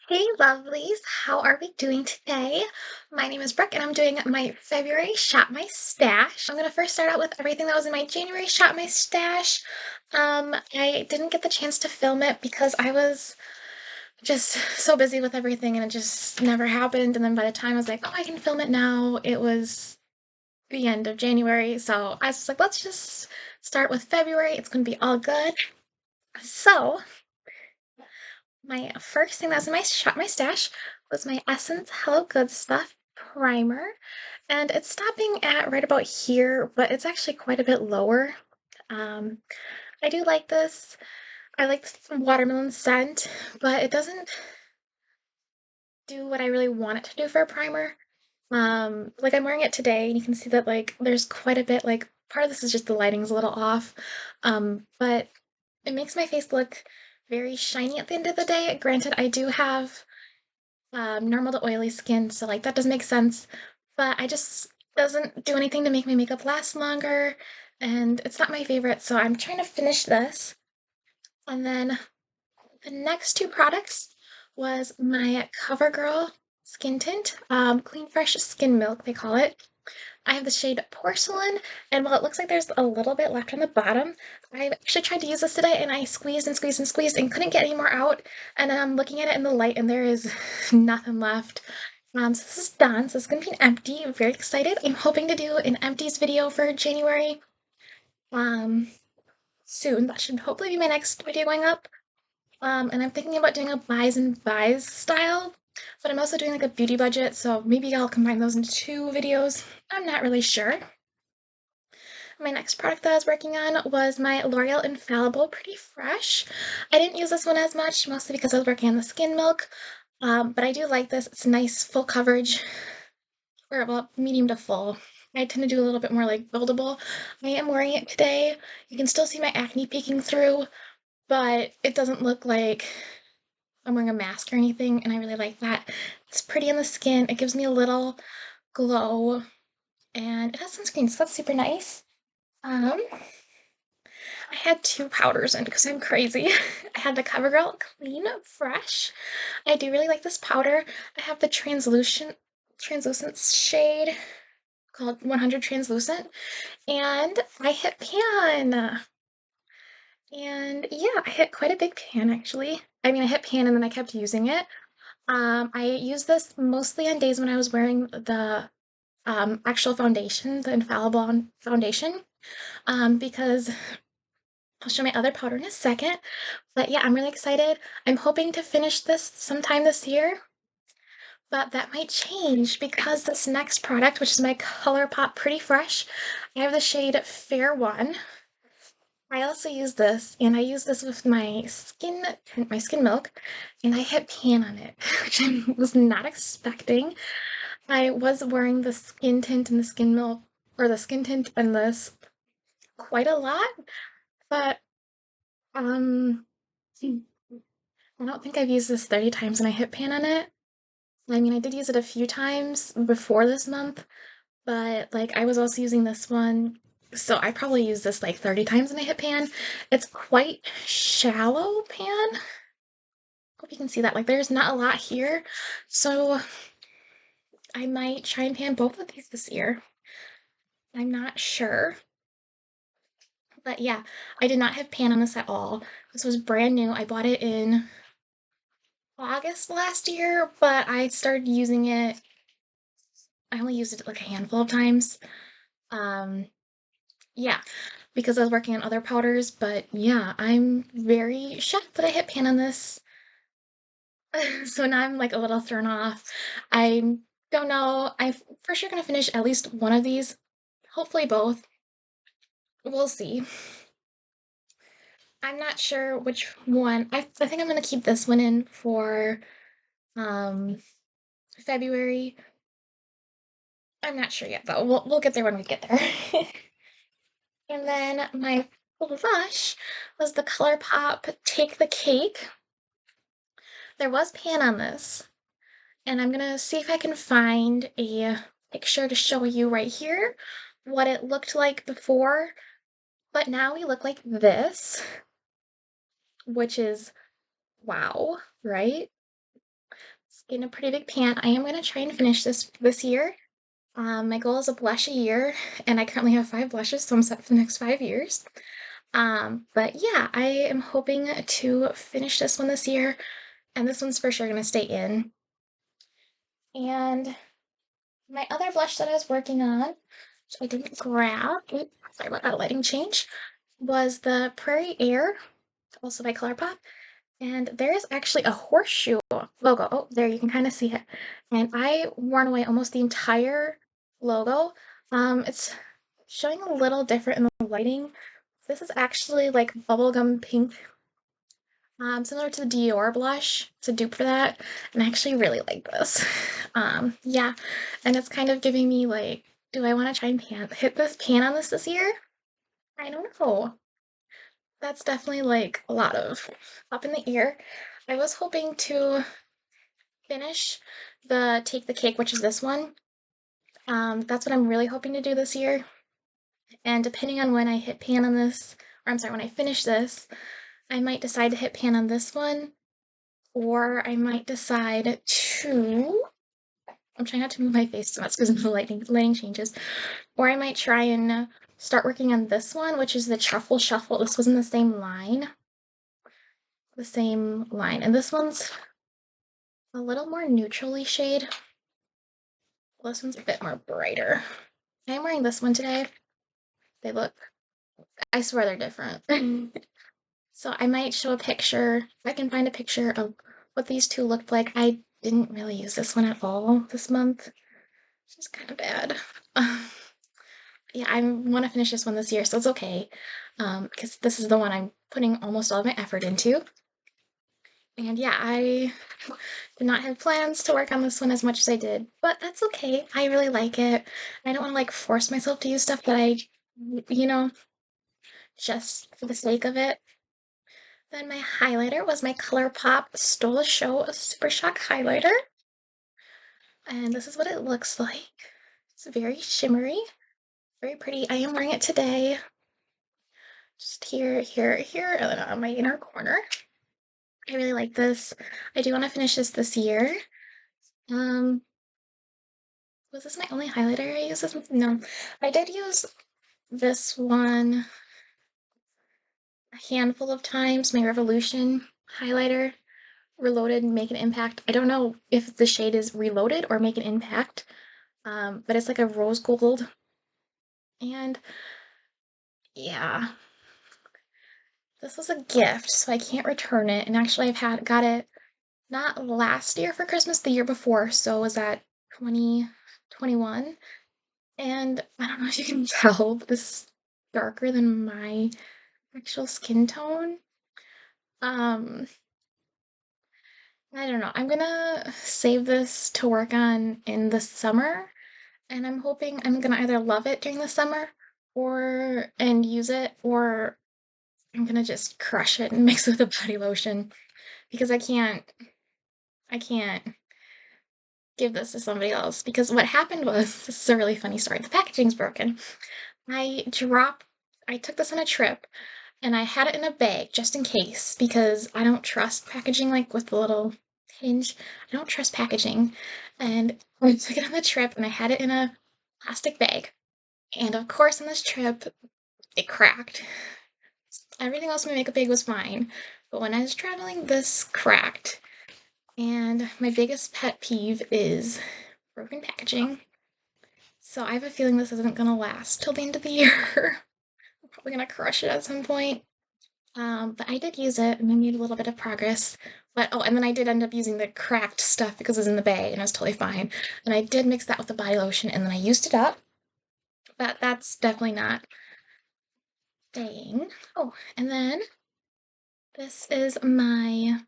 Hey lovelies, how are we doing today? My name is Brooke and I'm doing my February Shop My Stash. I'm gonna first start out with everything that was in my January Shop My Stash. I didn't get the chance to film it because I was just so busy with everything and it just never happened. And then by the time I was like, oh, I can film it now, it was the end of January. So I was just like, let's just start with February. It's gonna be all good. So my first thing that was in my Shop My Stash was my Essence Hello Good Stuff primer, and it's stopping at right about here, but it's actually quite a bit lower. Um, I do like this. I like the watermelon scent, but it doesn't do what I really want it to do for a primer. Like I'm wearing it today, and you can see that like there's quite a bit, like part of this is just the lighting's a little off, but it makes my face look very shiny at the end of the day. Granted, I do have normal to oily skin, so like that does make sense. But I just doesn't do anything to make my makeup last longer, and it's not my favorite, so I'm trying to finish this. And then the next two products was my CoverGirl skin tint, Clean Fresh Skin Milk, they call it. I have the shade Porcelain, and while it looks like there's a little bit left on the bottom, I actually tried to use this today and I squeezed and squeezed and squeezed and couldn't get any more out. And then I'm looking at it in the light and there is nothing left. So this is done. So it's gonna be an empty. I'm very excited. I'm hoping to do an empties video for January soon. That should hopefully be my next video going up. And I'm thinking about doing a buys and buys style, but I'm also doing like a beauty budget, so maybe I'll combine those into two videos. I'm not really sure. My next product that I was working on was my L'Oreal Infallible Pretty Fresh. I didn't use this one as much, mostly because I was working on the skin milk, but I do like this. It's nice full coverage, or well, medium to full. I tend to do a little bit more like buildable. I am wearing it today. You can still see my acne peeking through, but it doesn't look like I'm wearing a mask or anything, and I really like that. It's pretty on the skin. It gives me a little glow, and it has sunscreen, so that's super nice. Um, I had two powders in because I'm crazy. I had the CoverGirl Clean Fresh. I do really like this powder. I have the translucent shade called 100 Translucent, and I hit pan. And yeah, I hit quite a big pan actually. I mean, I hit pan and then I kept using it. I used this mostly on days when I was wearing the actual foundation, the Infallible foundation, because I'll show my other powder in a second. But yeah, I'm really excited. I'm hoping to finish this sometime this year, but that might change because this next product, which is my Colourpop Pretty Fresh, I have the shade Fair One. I also use this, and I use this with my skin milk, and I hit pan on it, which I was not expecting. I was wearing the skin tint and the skin milk, or the skin tint and this quite a lot, but um, I don't think I've used this 30 times and I hit pan on it. I mean, I did use it a few times before this month, but like I was also using this one, so I probably used this like 30 times and I hit pan. It's quite shallow pan. Hope you can see that. Like there's not a lot here, so I might try and pan both of these this year. I'm not sure. But yeah, I did not have pan on this at all. This was brand new. I bought it in August last year, but I started using it. I only used it like a handful of times. Um, yeah, because I was working on other powders, but yeah, I'm very shocked that I hit pan on this. So now I'm like a little thrown off. I don't know. I'm for sure gonna finish at least one of these, hopefully both. We'll see. I'm not sure which one. I think I'm gonna keep this one in for um February. I'm not sure yet though. We'll get there when we get there. And then my blush was the Colourpop Take the Cake. There was pan on this, and I'm gonna see if I can find a picture to show you right here what it looked like before. But now we look like this, which is wow, right? It's getting a pretty big pan. I am gonna try and finish this year. My goal is a blush a year, and I currently have 5 blushes, so I'm set for the next 5 years. But yeah, I am hoping to finish this one this year, and this one's for sure gonna stay in. And my other blush that I was working on, which I didn't grab, oops, sorry about that lighting change, was the Prairie Air, also by Colourpop. And there's actually a horseshoe logo. Oh, there you can kind of see it. And I worn away almost the entire logo. It's showing a little different in the lighting. This is actually like bubblegum pink, similar to the Dior blush. It's a dupe for that, and I actually really like this. Yeah, and it's kind of giving me like, do I want to try and hit this pan on this year? I don't know. That's definitely like a lot of up in the air. I was hoping to finish the Take the Cake, which is this one. That's what I'm really hoping to do this year. And depending on when I hit pan on this, or I'm sorry, when I finish this, I might decide to hit pan on this one, or I might decide to. I'm trying not to move my face so much because of the lighting changes. Or I might try and start working on this one, which is the Truffle Shuffle. This was in the same line. The same line. And this one's a little more neutrally shade. This one's a bit more brighter. I'm wearing this one today. They look, I swear they're different. So I might show a picture, if I can find a picture of what these two looked like. I didn't really use this one at all this month, which is kind of bad. Yeah, I want to finish this one this year, so it's okay, because this is the one I'm putting almost all of my effort into. And yeah, I did not have plans to work on this one as much as I did, but that's okay. I really like it. I don't want to like force myself to use stuff that you know, just for the sake of it. Then my highlighter was my Colourpop Stole a Show Supershock highlighter. And this is what it looks like. It's very shimmery, very pretty. I am wearing it today. Just here, here, here, and then on my inner corner. I really like this. I do want to finish this year. Um, was this my only highlighter I used this with? No, I did use this one a handful of times, my Revolution highlighter, Reloaded Make an Impact. I don't know if the shade is Reloaded or Make an Impact, but it's like a rose gold. And yeah, this was a gift, so I can't return it. And actually, got it not last year for Christmas, the year before, so it was at 2021. And I don't know if you can tell, but this is darker than my actual skin tone. Um, I don't know. I'm gonna save this to work on in the summer, and I'm hoping I'm gonna either love it during the summer or and use it, or I'm gonna just crush it and mix it with a body lotion because I can't give this to somebody else because what happened was, this is a really funny story. The packaging's broken. I took this on a trip and I had it in a bag just in case because I don't trust packaging like with the little hinge. I don't trust packaging. And I took it on the trip and I had it in a plastic bag. And of course, on this trip, it cracked. Everything else in my makeup bag was fine. But when I was traveling, this cracked. And my biggest pet peeve is broken packaging. So I have a feeling this isn't gonna last till the end of the year. I'm probably gonna crush it at some point. But I did use it and I made a little bit of progress. But oh, and then I did end up using the cracked stuff because it was in the bag and it was totally fine. And I did mix that with the body lotion and then I used it up. But that's definitely not staying. Oh, and then this is my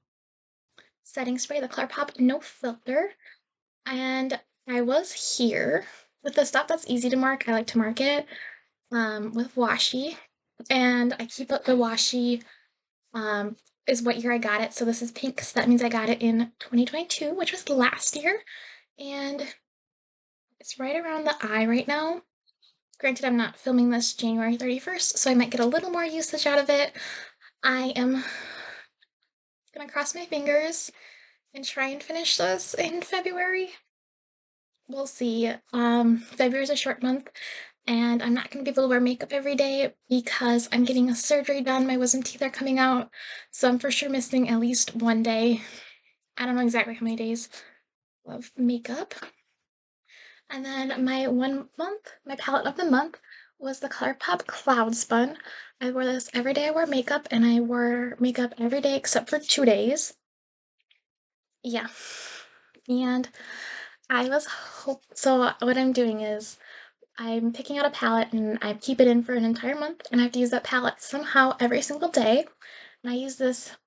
setting spray, the Colourpop No Filter. And I was here with the stuff that's easy to mark. I like to mark it with washi. And I keep up the washi is what year I got it. So this is pink, so that means I got it in 2022, which was last year. And it's right around the eye right now. Granted, I'm not filming this January 31st, so I might get a little more usage out of it. I am gonna cross my fingers and try and finish this in February. We'll see. February is a short month, and I'm not going to be able to wear makeup every day because I'm getting a surgery done. My wisdom teeth are coming out, so I'm for sure missing at least one day. I don't know exactly how many days of makeup. And then my palette of the month was the Colourpop Cloud Spun. I wore this every day I wore makeup, and I wore makeup every day except for 2 days. Yeah. And so what I'm doing is I'm picking out a palette and I keep it in for an entire month, and I have to use that palette somehow every single day. And I use this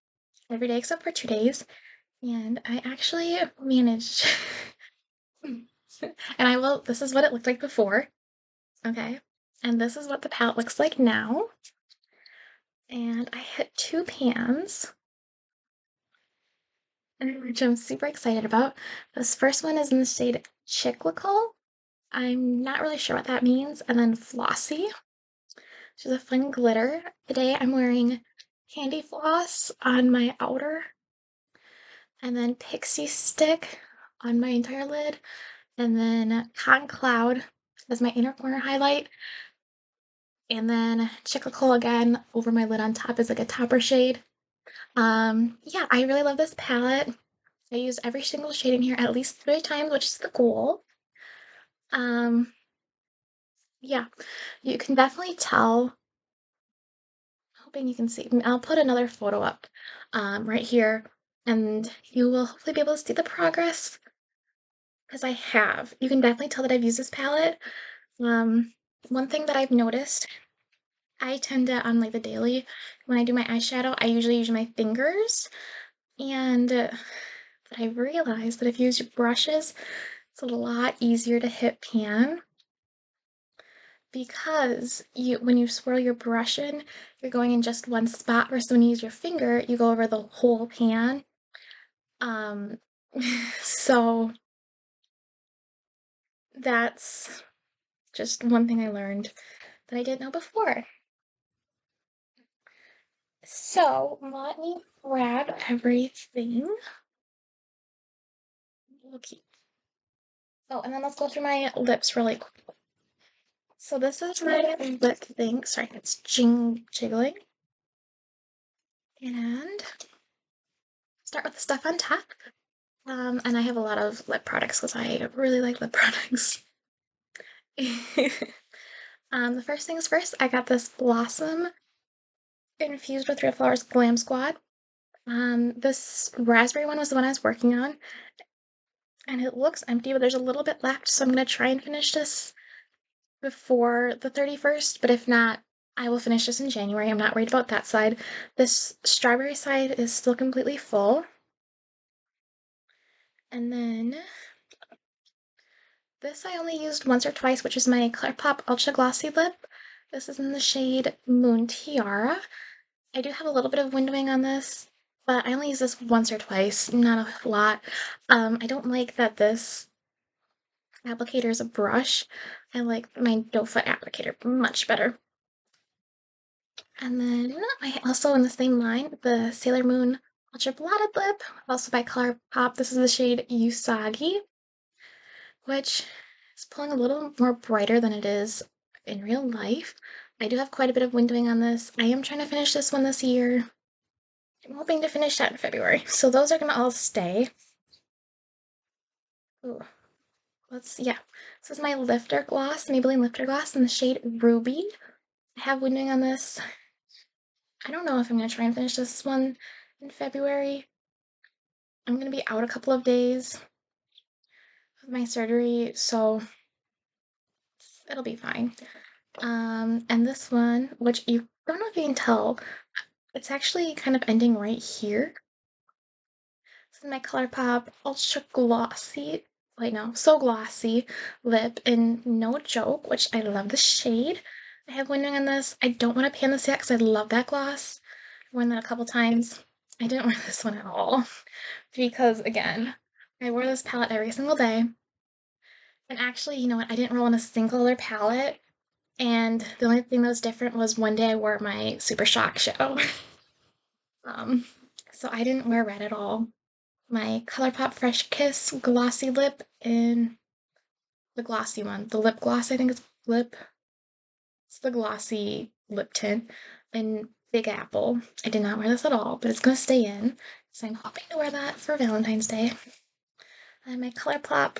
every day except for 2 days, and I actually managed. And this is what it looked like before, okay? And this is what the palette looks like now. And I hit 2 pans, which I'm super excited about. This first one is in the shade Cyclical. I'm not really sure what that means. And then Flossy, which is a fun glitter. Today I'm wearing Candy Floss on my outer, and then Pixie Stick on my entire lid, and then Cotton Cloud as my inner corner highlight, and then Cyclical again over my lid on top is like a topper shade. Yeah, I really love this palette. I use every single shade in here at least 3 times, which is the goal. Um, yeah, you can definitely tell. Hoping you can see. I'll put another photo up right here, and you will hopefully be able to see the progress because I have. You can definitely tell that I've used this palette. One thing that I've noticed, I tend to, on like the daily, when I do my eyeshadow, I usually use my fingers, and but I realized that if you use your brushes, it's a lot easier to hit pan because when you swirl your brush in, you're going in just one spot versus when you use your finger, you go over the whole pan. Um, so that's just one thing I learned that I didn't know before. So let me grab everything. Okay. Oh, and then let's go through my lips really quick. So this is my lip thing. Sorry, it's jiggling. And start with the stuff on top. And I have a lot of lip products because I really like lip products. The first things first, I got this Blossom infused with Real Flowers Glam Squad. This raspberry one was the one I was working on, and it looks empty, but there's a little bit left, so I'm gonna try and finish this before the 31st, but if not, I will finish this in January. I'm not worried about that side. This strawberry side is still completely full. And then this I only used once or twice, which is my Colourpop Ultra Glossy Lip. This is in the shade Moon Tiara. I do have a little bit of windowing on this, but I only use this once or twice, not a lot. I don't like that this applicator is a brush. I like my doe foot applicator much better. And then I also, in the same line, the Sailor Moon Ultra Blotted Lip, also by Colourpop. This is the shade Usagi, which is pulling a little more brighter than it is in real life. I do have quite a bit of windowing on this. I am trying to finish this one this year. I'm hoping to finish that in February. So those are gonna all stay. Ooh. Yeah. This is my Lifter Gloss, Maybelline Lifter Gloss in the shade Ruby. I have windowing on this. I don't know if I'm gonna try and finish this one in February. I'm gonna be out a couple of days with my surgery, so it'll be fine. And this one, which you don't know if you can tell, it's actually kind of ending right here. This is my Colourpop Ultra Glossy, wait no, So Glossy lip in No Joke, which I love the shade. I have windowing on this. I don't want to pan this yet because I love that gloss. I've worn that a couple times. I didn't wear this one at all because, again, I wore this palette every single day. And actually, you know what? I didn't roll in a single other palette. And the only thing that was different was one day I wore my Supershock show. um, so I didn't wear red at all. my Colourpop Fresh Kiss Glossy Lip in the glossy one. The lip gloss, I think it's lip. It's the glossy lip tint in Big Apple. I did not wear this at all, but it's going to stay in. So I'm hoping to wear that for Valentine's Day. And my Colourpop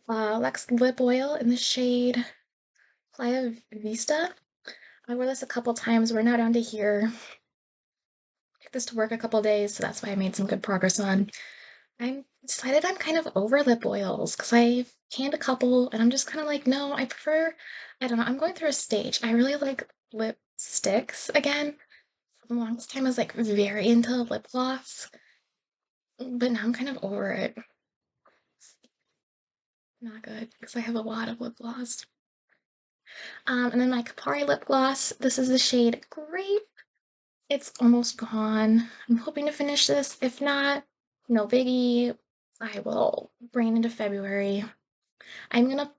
Luxe Lip Oil in the shade Playa Vista. I wore this a couple times. We're now down to here. Took this to work a couple days, so that's why I made some good progress on. I'm decided I'm kind of over lip oils because I've canned a couple and I'm just kind of like, no, I prefer, I don't know, I'm going through a stage. I really like lip sticks again. For the longest time, I was like very into lip gloss, but now I'm kind of over it. Not good because I have a lot of lip gloss. And then my Kapari lip gloss, this is the shade Grape. It's almost gone. I'm hoping to finish this. If not, no biggie. I will bring it into February. I'm gonna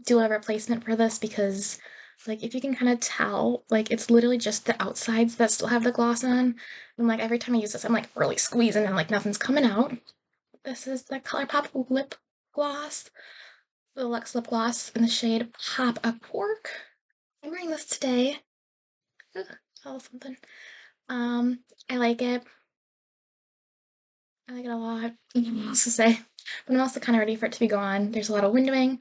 do a replacement for this because, like, if you can kind of tell, like, it's literally just the outsides that still have the gloss on. And, like, every time I use this, I'm, like, really squeezing and, like, nothing's coming out. This is the Colourpop lip gloss, the Luxe lip gloss in the shade Pop a Cork. I'm wearing this today. Ugh, tell something. I like it. I like it a lot. I don't know what else to say. But I'm also kind of ready for it to be gone. There's a lot of windowing.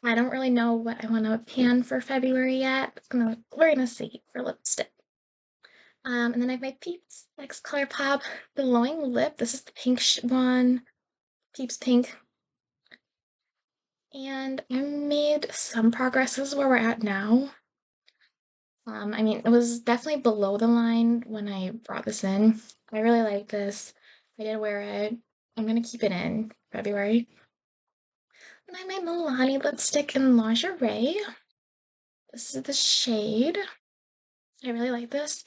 I don't really know what I want to pan for February yet. We're gonna see for lipstick. And then I have my Peeps X Colourpop Glowing Lip. This is the pink one, Peeps Pink. And I made some progress. This is where we're at now. I mean, it was definitely below the line when I brought this in. I really like this. I did wear it. I'm gonna keep it in February. And I have my Milani lipstick in Lingerie. This is the shade. I really like this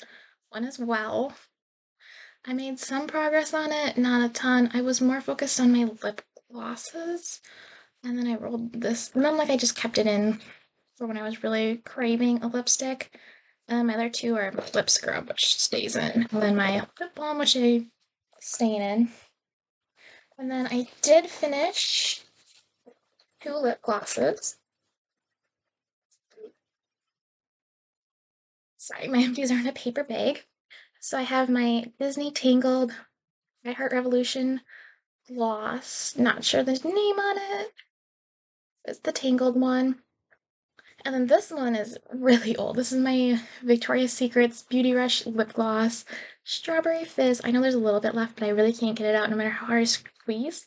one as well. I made some progress on it, not a ton. I was more focused on my lip glosses. And then I rolled this. And then, like, I just kept it in for when I was really craving a lipstick. And my other two are my lip scrub, which stays in. And then my lip balm, which I staying in. And then I did finish two lip glosses. Sorry, my empties are in a paper bag. So I have my Disney Tangled My Heart Revolution gloss. Not sure the name on it. It's the Tangled one. And then this one is really old. This is my Victoria's Secret's Beauty Rush lip gloss. Strawberry Fizz. I know there's a little bit left, but I really can't get it out no matter how hard I squeeze.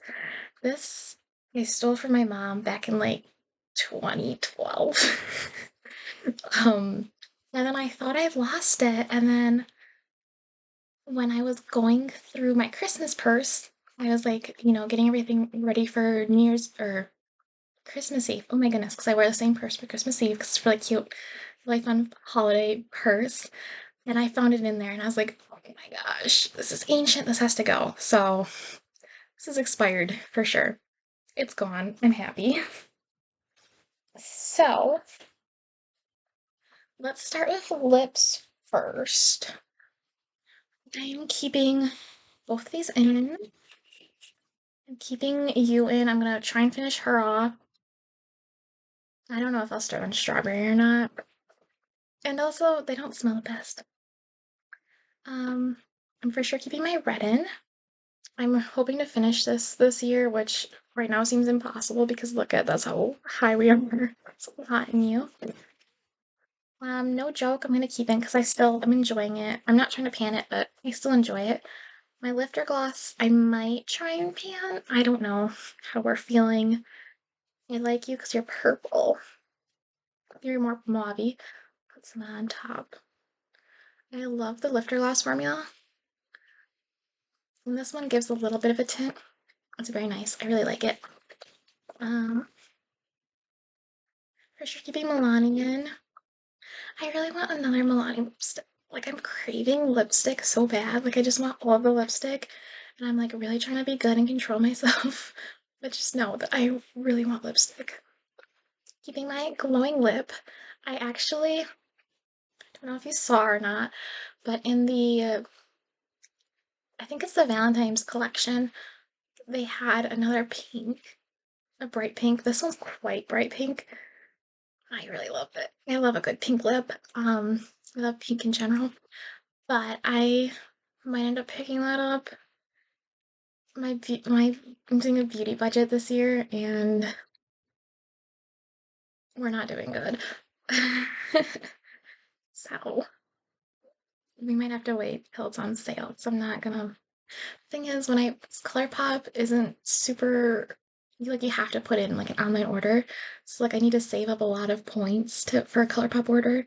This I stole from my mom back in like 2012. And then I thought I'd lost it. And then when I was going through my Christmas purse, I was like, getting everything ready for New Year's or Christmas Eve. Oh my goodness, because I wear the same purse for Christmas Eve because it's really cute, really fun holiday purse. And I found it in there and I was like, oh my gosh, this is ancient. This has to go. So this is expired for sure. It's gone. I'm happy. So let's start with lips first. I'm keeping both of these in. I'm keeping you in. I'm gonna try and finish her off. I don't know if I'll start on strawberry or not. And also, they don't smell the best. I'm for sure keeping my red in. I'm hoping to finish this year, which right now seems impossible because look at that's how high we are. It's hot in you. No joke, I'm gonna keep it because I'm enjoying it. I'm not trying to pan it, but I still enjoy it. My lifter gloss, I might try and pan. I don't know how we're feeling. I like you because you're purple. You're more mauvey. Put some on top. I love the lifter gloss formula. And this one gives a little bit of a tint. It's very nice. I really like it. For sure keeping Milani in. I really want another Milani lipstick. Like, I'm craving lipstick so bad. Like, I just want all of the lipstick. And I'm, like, really trying to be good and control myself. But just know that I really want lipstick. Keeping my glowing lip. I actually, don't know if you saw or not, but in the, I think it's the Valentine's collection, they had another pink, a bright pink. This one's quite bright pink. I really love it. I love a good pink lip. I love pink in general, but I might end up picking that up. I'm doing a beauty budget this year, and we're not doing good. So we might have to wait till it's on sale. So I'm not gonna. Thing is, Colourpop isn't super like you have to put in like an online order. So like I need to save up a lot of points for a Colourpop order.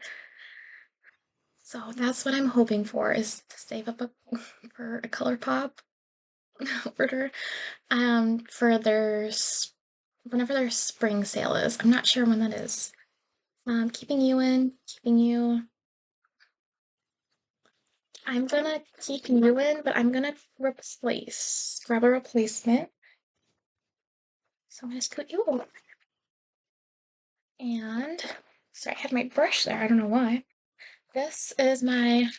So that's what I'm hoping for is to save up for a Colourpop order. For whenever their spring sale is. I'm not sure when that is. Keeping you. I'm gonna keep you in, but I'm gonna grab a replacement. So I'm gonna scoot you over. And, sorry, I had my brush there, I don't know why. This is my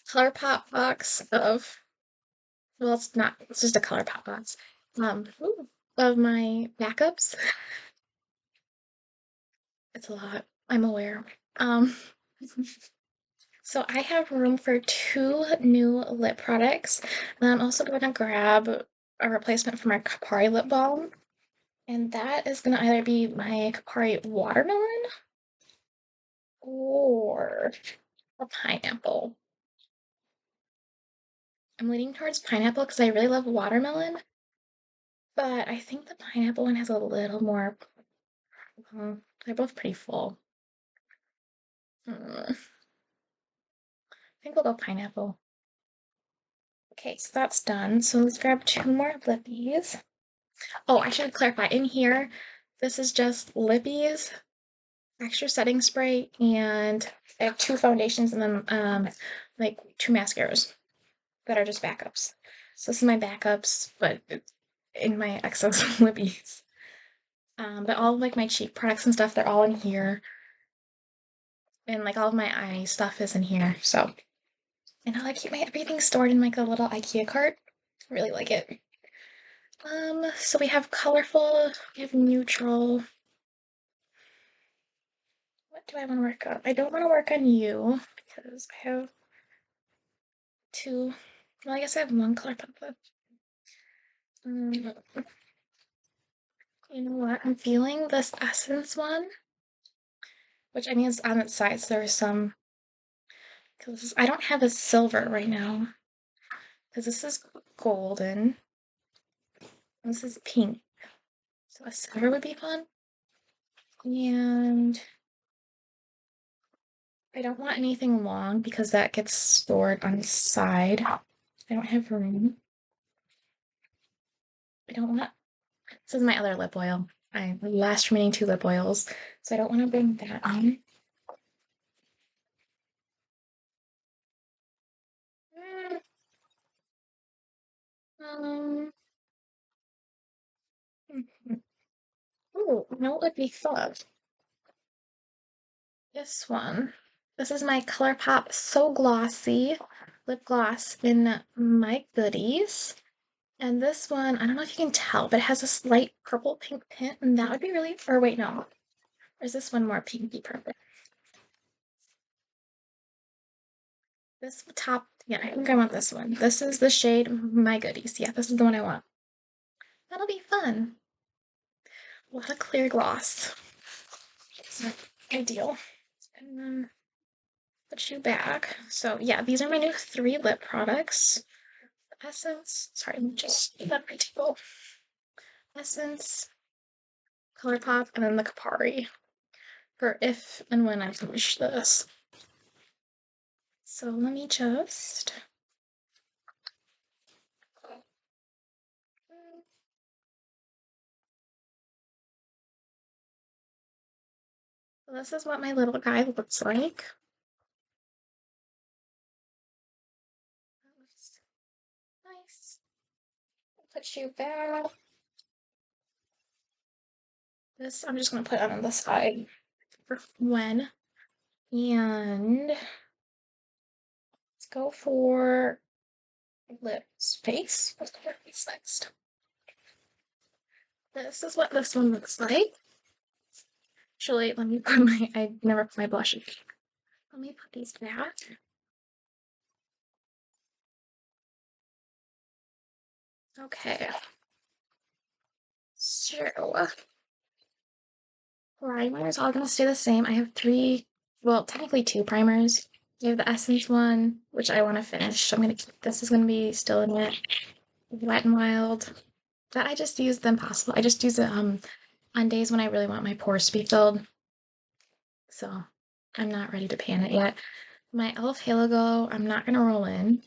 Colourpop box well, it's just a Colourpop box, of my backups. It's a lot, I'm aware. So I have room for 2 new lip products. And I'm also going to grab a replacement for my Kapari lip balm. And that is going to either be my Kapari watermelon or a pineapple. I'm leaning towards pineapple because I really love watermelon. But I think the pineapple one has a little more. They're both pretty full. I think we'll go pineapple. Okay, so that's done. So let's grab 2 more lippies. Oh, I should clarify. In here, this is just lippies, extra setting spray, and I have 2 foundations and then like 2 mascaras that are just backups. So this is my backups, but in my excess lippies. But all of like my cheek products and stuff, they're all in here. And like all of my eye stuff is in here. So, and I like keep my everything stored in like a little IKEA cart. I really like it. So we have colorful, we have neutral. What do I want to work on? I don't want to work on you because I have 2. Well, I guess I have 1 Colourpop left. You know what? I'm feeling this Essence one, which I mean is on its side. So there's some because I don't have a silver right now because this is golden. This is pink. So a silver would be fun. And I don't want anything long because that gets stored on the side. I don't have room. I don't want. This is my other lip oil. I last remaining 2 lip oils, so I don't want to bring that on. Um, oh, no, it would be fun. This one. This is my Colourpop So Glossy lip gloss in my goodies. And this one, I don't know if you can tell, but it has a slight purple pink tint, and that would be really, or wait, no. Or is this one more pinky purple? This top, yeah, I think I want this one. This is the shade My Goodies. Yeah, this is the one I want. That'll be fun. A lot of clear gloss. So, ideal. And then put you back. So yeah, these are my new 3 lip products. Essence, sorry, let me just leave that on my table. Essence, Colourpop, and then the Kapari for if and when I finish this. So let me just. So this is what my little guy looks like. That looks nice. Put you back. This I'm just gonna put on the side for when. And let's go for lips, face. What's next? This is what this one looks like. Actually, let me put my, I never put my blush in. Let me put these back. Okay. So, primers all gonna stay the same. I have three, well, technically two primers. I have the Essence one, which I want to finish. So I'm gonna keep this is gonna be still in it. Wet and Wild. That I just use the Impossible. I just use it on days when I really want my pores to be filled. So I'm not ready to pan it yet. My e.l.f. Halo Glow, I'm not gonna roll in.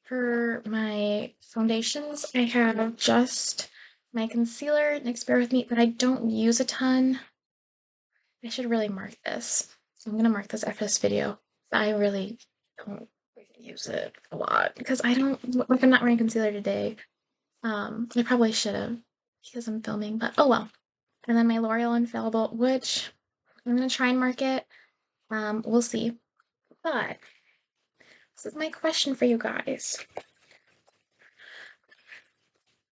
For my foundations, I have just my concealer, NYX Bear With Me, that I don't use a ton. I should really mark this. So I'm gonna mark this after this video. But I really don't use it a lot because I don't, like, I'm not wearing concealer today. I probably should have because I'm filming, but oh well. And then my L'Oreal Infallible, which I'm gonna try and mark it. We'll see. But this is my question for you guys.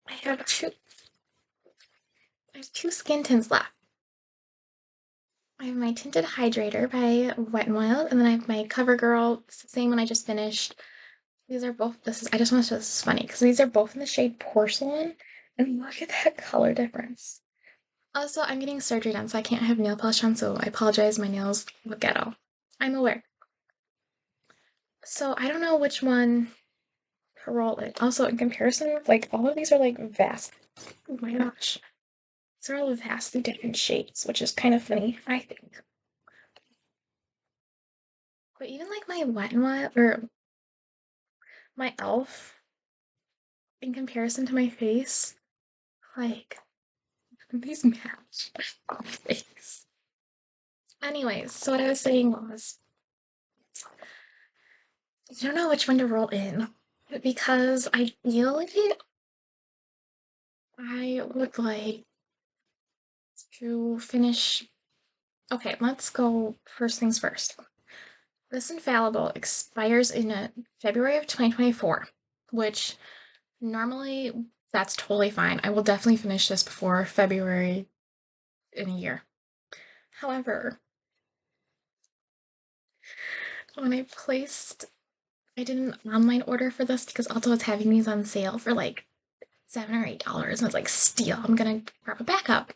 I have two skin tints left. I have my Tinted Hydrator by Wet n Wild, and then I have my CoverGirl, it's the same one I just finished. These are both, I just want to show this is funny, because these are both in the shade Porcelain, and look at that color difference. Also, I'm getting surgery done, so I can't have nail polish on, so I apologize, my nails look ghetto. I'm aware. So I don't know which one to roll in. Also, in comparison, like, all of these are, like, vast. Oh my gosh. These are all vastly different shades, which is kind of funny, I think. But even, like, my Wet n Wild, or my e.l.f., in comparison to my face, like, these match my face. Anyways, so what I was saying was, I don't know which one to roll in, because ideally, I would like to finish. Okay, let's go first things first. This Infallible expires in February of 2024, which normally that's totally fine. I will definitely finish this before February in a year. However, when I did an online order for this because Ulta was having these on sale for like $7 or $8, and I was like, steal, I'm gonna grab a backup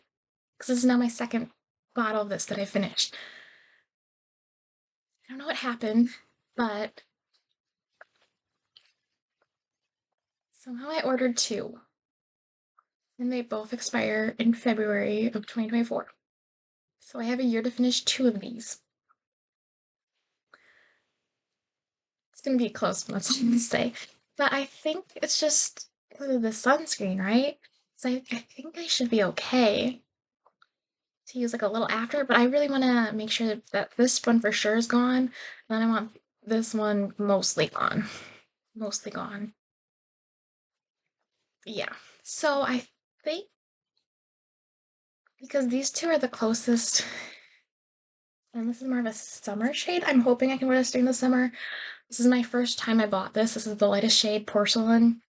because this is now my second bottle of this that I finished. I don't know what happened, but somehow I ordered two, and they both expire in February of 2024. So I have a year to finish two of these. It's gonna be close, that's all I'm gonna say. But I think it's just because of the sunscreen, right? So I think I should be okay to use like a little after, but I really want to make sure that this one for sure is gone. And then I want this one mostly gone. Mostly gone. Yeah. So I think because these two are the closest, and this is more of a summer shade, I'm hoping I can wear this during the summer. This is my first time I bought this. This is the lightest shade, Porcelain.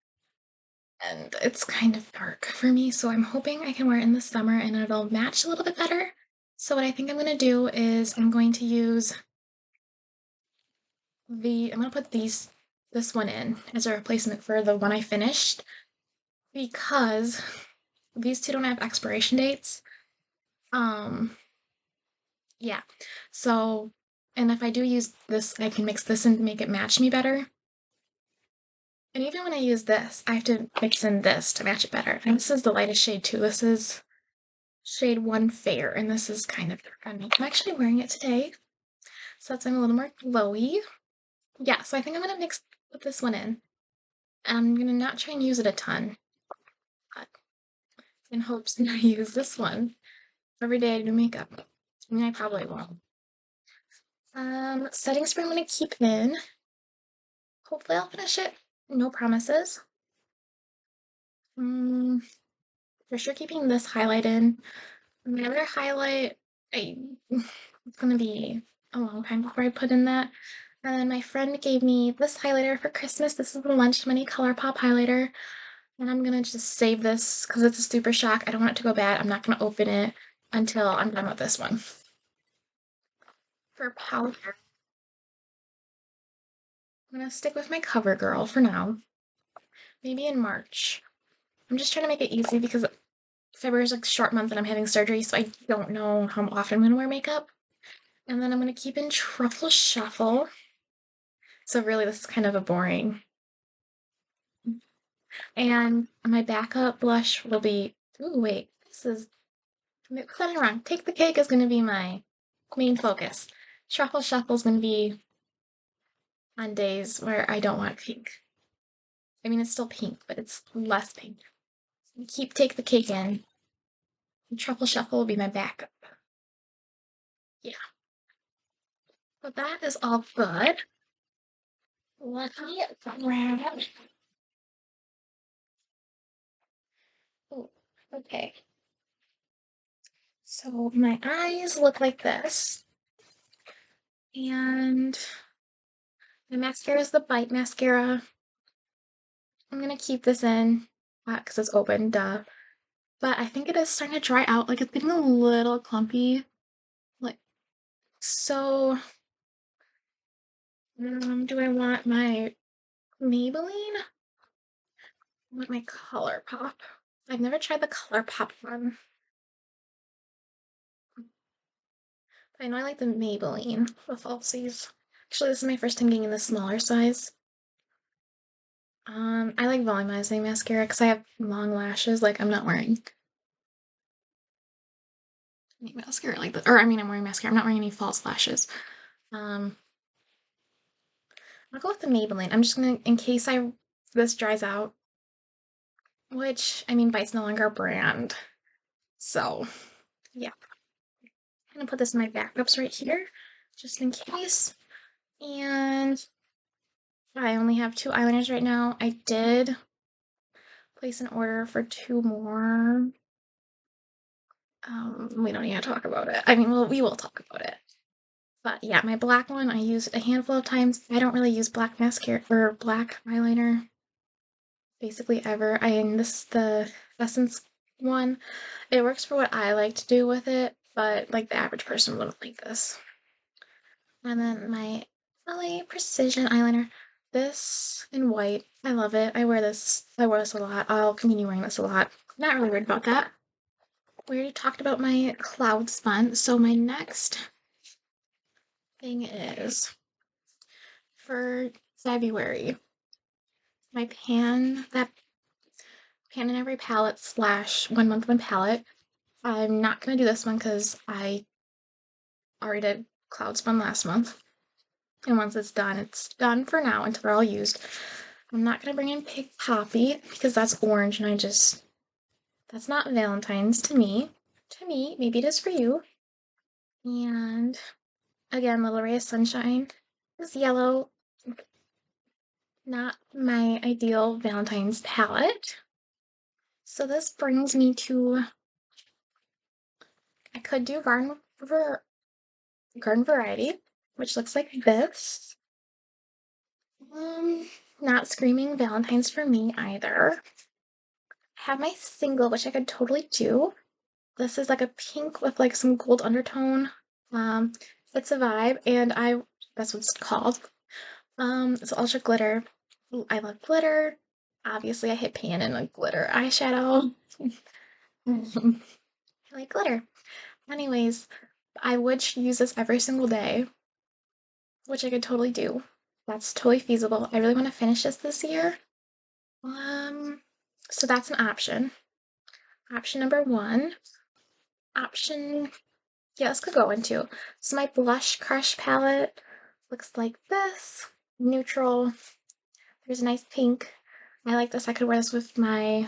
And it's kind of dark for me, so I'm hoping I can wear it in the summer and it'll match a little bit better. So what I think I'm going to do is I'm going to use I'm gonna put this one in as a replacement for the one I finished because these two don't have expiration dates. Yeah. So, and if I do use this, I can mix this in to make it match me better. And even when I use this, I have to mix in this to match it better. And this is the lightest shade too. This is shade 1 Fair, and this is kind of dark on me. I'm actually wearing it today, so that's I'm a little more glowy. Yeah, so I think I'm gonna put this one in. I'm gonna not try and use it a ton, but in hopes that I use this one every day to do makeup. I mean, I probably won't. Setting spray I'm gonna keep in. Hopefully I'll finish it. No promises. For sure keeping this highlight in. My other highlight, it's gonna be a long time before I put in that. And my friend gave me this highlighter for Christmas. This is the Lunch Money Colourpop highlighter. And I'm gonna just save this because it's a Super Shock. I don't want it to go bad. I'm not gonna open it until I'm done with this one. For powder, I'm gonna stick with my Covergirl for now. Maybe in March. I'm just trying to make it easy because February is like a short month and I'm having surgery, so I don't know how often I'm gonna wear makeup. And then I'm gonna keep in Truffle Shuffle. So really, this is kind of a boring. And my backup blush will be, ooh, wait, this is, something wrong. Take the Cake is gonna be my main focus. Truffle Shuffle is gonna be on days where I don't want pink. I mean, it's still pink, but it's less pink. Keep Take the Cake in. And Truffle Shuffle will be my backup. Yeah. So that is all good. Let me grab. Oh, okay. So my eyes look like this. And my mascara is the Bite Mascara. I'm gonna keep this in because it's open, duh. But I think it is starting to dry out. Like it's getting a little clumpy. Like, so do I want my Maybelline? I want my Colourpop. I've never tried the Colourpop one. But I know I like the Maybelline with falsies. Actually, this is my first time getting in the smaller size. I like volumizing mascara because I have long lashes. Like I'm not wearing any mascara like this. Or I mean, I'm wearing mascara. I'm not wearing any false lashes. I'll go with the Maybelline. I'm just gonna, in case this dries out, which I mean, Bite's no longer a brand. So yeah, I'm gonna put this in my backups right here, just in case. And I only have 2 eyeliners right now. I did place an order for 2 more. We don't need to talk about it. I mean, well, we will talk about it. But yeah, my black one I used a handful of times. I don't really use black mascara or black eyeliner basically ever. This is the Essence one. It works for what I like to do with it, but like the average person wouldn't like this. And then my LA Precision eyeliner. This in white. I love it. I wear this a lot. I'll continue wearing this a lot. Not really worried about that. We already talked about my Cloud Spun, so my next thing is for February. My that Pan in Every palette / 1 month one palette. I'm not gonna do this one because I already did Cloud Spun last month. And once it's done for now until they're all used. I'm not gonna bring in Pink Poppy because that's orange and that's not Valentine's to me. To me, maybe it is for you. And again, Little Ray of Sunshine is yellow. Not my ideal Valentine's palette. So this brings me to, I could do Garden Variety, which looks like this. Not screaming Valentine's for me either. I have my single, which I could totally do. This is like a pink with like some gold undertone. It's a vibe, and that's what it's called. It's Ultra Glitter. Ooh, I love glitter. Obviously, I hit pan in a glitter eyeshadow. I like glitter. Anyways, I would use this every single day, which I could totally do. That's totally feasible. I really want to finish this year. So that's an option. Option number 1. Option, yeah, this could go into. So my Blush Crush palette looks like this. Neutral. There's a nice pink. I like this. I could wear this with my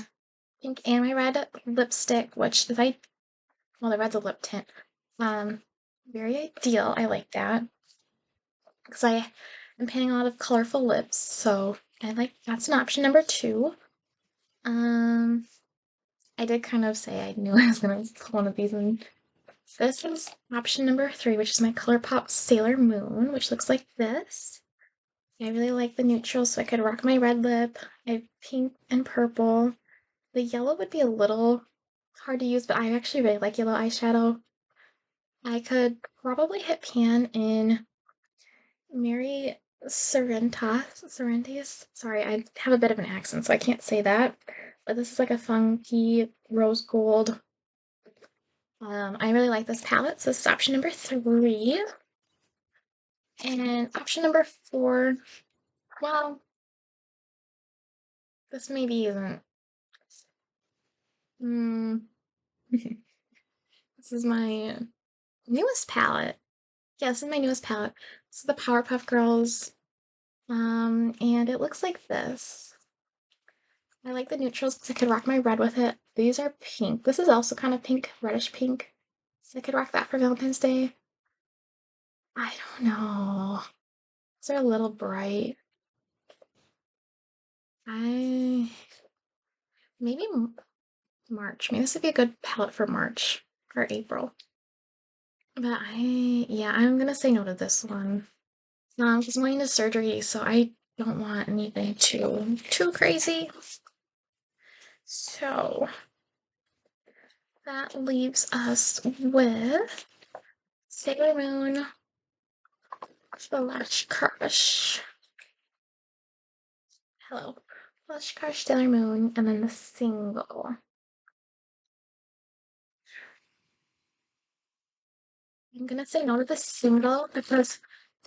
pink and my red lipstick, which the red's a lip tint. Very ideal. I like that. Because I am painting a lot of colorful lips, so that's an option number 2. I did kind of say I knew I was gonna put one of these in. This is option number 3, which is my Colourpop Sailor Moon, which looks like this. I really like the neutrals, so I could rock my red lip. I have pink and purple. The yellow would be a little hard to use, but I actually really like yellow eyeshadow. I could probably hit pan in Mary Sorrentius. Sorry, I have a bit of an accent, so I can't say that. But this is like a funky rose gold. I really like this palette, so this is option number 3. And option number 4, well, this maybe isn't. This is my newest palette. Yeah, this is my newest palette. This is the Powerpuff Girls. And it looks like this. I like the neutrals because I could rock my red with it. These are pink. This is also kind of pink, reddish pink. So I could rock that for Valentine's Day. I don't know. These are a little bright. I maybe March. Maybe this would be a good palette for March or April. But yeah, I'm gonna say no to this one. Because I'm going to surgery, so I don't want anything too crazy. So that leaves us with Sailor Moon, Flash Crush. Hello. Flash Crush, Sailor Moon, and then the single. I'm gonna say no to the single because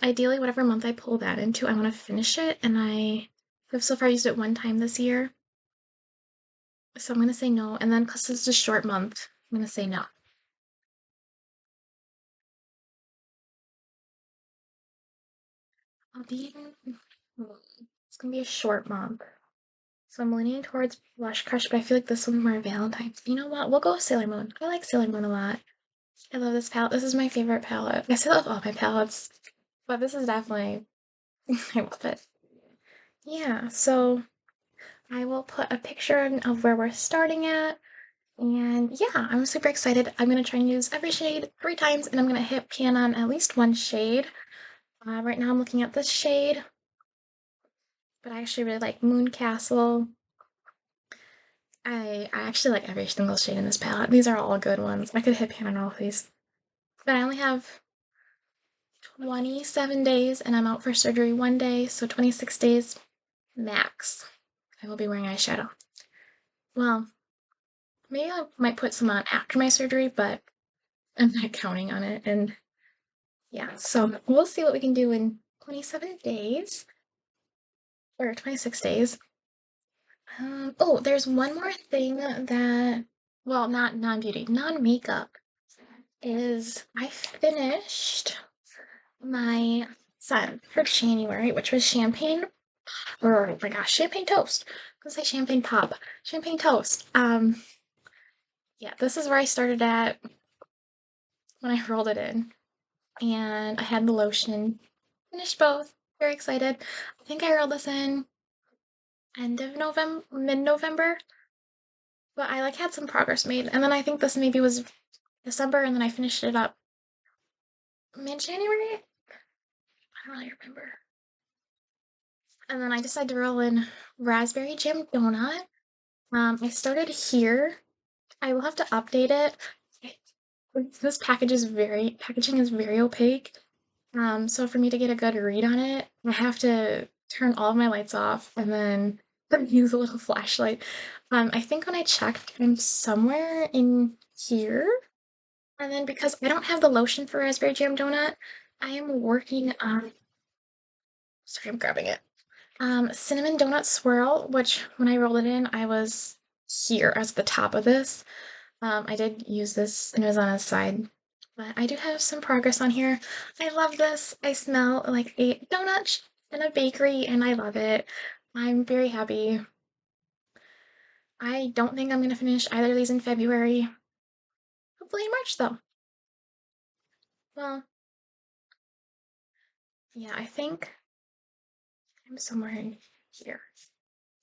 ideally, whatever month I pull that into, I want to finish it, and I've so far used it one time this year. So I'm gonna say no, and then because it's a short month, I'm gonna say no. I'll be. It's gonna be a short month. So I'm leaning towards Blush Crush, but I feel like this one's more Valentine's. You know what? We'll go with Sailor Moon. I like Sailor Moon a lot. I love this palette. This is my favorite palette. I still love all my palettes, but this is definitely, I love it. Yeah, so I will put a picture of where we're starting at. And yeah, I'm super excited. I'm going to try and use every shade 3 times, and I'm going to hit pan on at least one shade. Right now I'm looking at this shade, but I actually really like Moon Castle. I actually like every single shade in this palette. These are all good ones. I could hit pan on all of these. But I only have 27 days and I'm out for surgery one day, so 26 days max. I will be wearing eyeshadow. Well, maybe I might put some on after my surgery, but I'm not counting on it. And yeah, so we'll see what we can do in 27 days or 26 days. Oh, there's one more thing that, well, not non-beauty, non-makeup, is I finished my scent for January, which was champagne, or oh my gosh, champagne toast. I was gonna say champagne pop, champagne toast. Yeah, this is where I started at when I rolled it in, and I had the lotion. Finished both. Very excited. I think I rolled this in end of November, mid-November, but I like had some progress made, and then I think this maybe was December, and then I finished it up mid-January. I don't really remember. And then I decided to roll in raspberry jam donut. I started here. I will have to update it. This packaging is very opaque. So for me to get a good read on it, I have to turn all of my lights off and then use a little flashlight. I think when I checked, I'm somewhere in here. And then because I don't have the lotion for raspberry jam donut, I am working on, sorry, I'm grabbing it. Cinnamon donut swirl, which when I rolled it in, I was here as the top of this. I did use this and it was on the side, but I do have some progress on here. I love this. I smell like a donut in a bakery and I love it. I'm very happy. I don't think I'm going to finish either of these in February. Hopefully in March though. Well, yeah, I think I'm somewhere in here.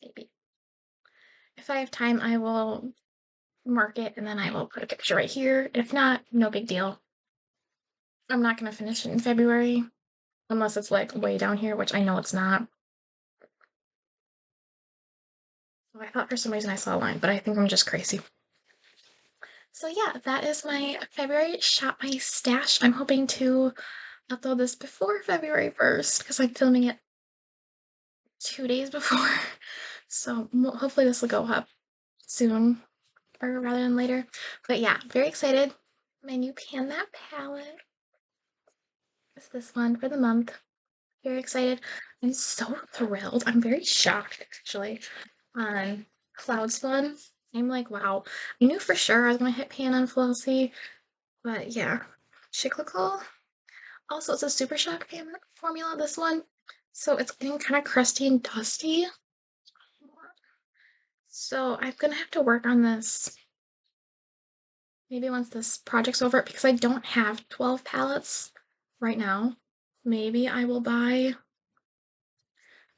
Maybe. If I have time, I will mark it and then I will put a picture right here. If not, no big deal. I'm not going to finish it in February. unless it's like way down here, which I know it's not. So I thought for some reason I saw a line, but I think I'm just crazy. So yeah, that is my February Shop My Stash. I'm hoping to upload this before February 1st because I'm filming it 2 days before. So hopefully this will go up soon or rather than later. But yeah, very excited. My new Pan That palette is this one for the month. Very excited. I'm so thrilled. I'm very shocked actually on Cloud Spun. I'm like, wow. I knew for sure I was gonna hit Pan on Flossy, but yeah. Cyclical. Also, it's a Supershock pan formula, this one. So it's getting kind of crusty and dusty. So I'm gonna have to work on this maybe once this project's over because I don't have 12 palettes right now. Maybe I will buy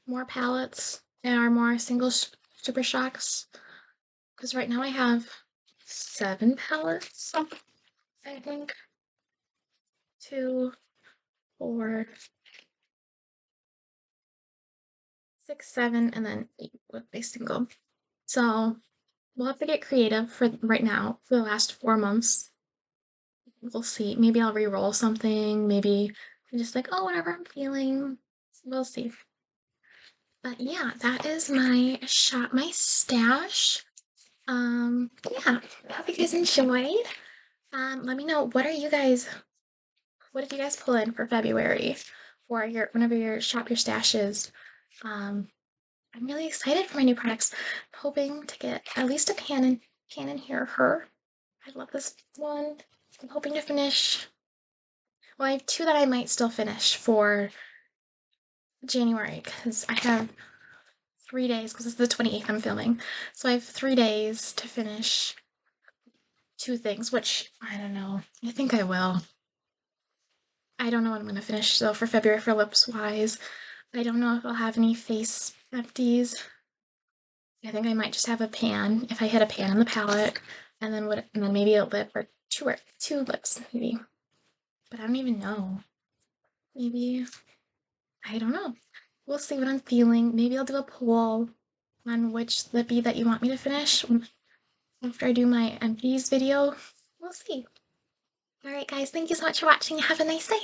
more palettes and more single Super Shocks because right now I have 7 palettes, I think. 2, 4, 6, 7, and then 8 with a single. So we'll have to get creative for right now for the last 4 months. We'll see. Maybe I'll re-roll something. Maybe I'm just like, oh, whatever I'm feeling. We'll see. But yeah, that is my Shop My Stash. Yeah, hope you guys enjoyed. Let me know what did you guys pull in for February for your whenever your Shop Your Stash is. I'm really excited for my new products. I'm hoping to get at least a pan in here. Her. I love this one. I'm hoping to finish. Well, I have 2 that I might still finish for January because I have 3 days because it's the 28th I'm filming. So I have 3 days to finish 2 things, which I don't know. I think I will. I don't know what I'm going to finish though for February for lips wise. I don't know if I'll have any face empties. I think I might just have a pan if I hit a pan on the palette, and then maybe a lip or 2 lips maybe. But I don't even know. Maybe I don't know. We'll see what I'm feeling. Maybe I'll do a poll on which lippy that you want me to finish after I do my empties video. We'll see. Alright guys, thank you so much for watching. Have a nice day.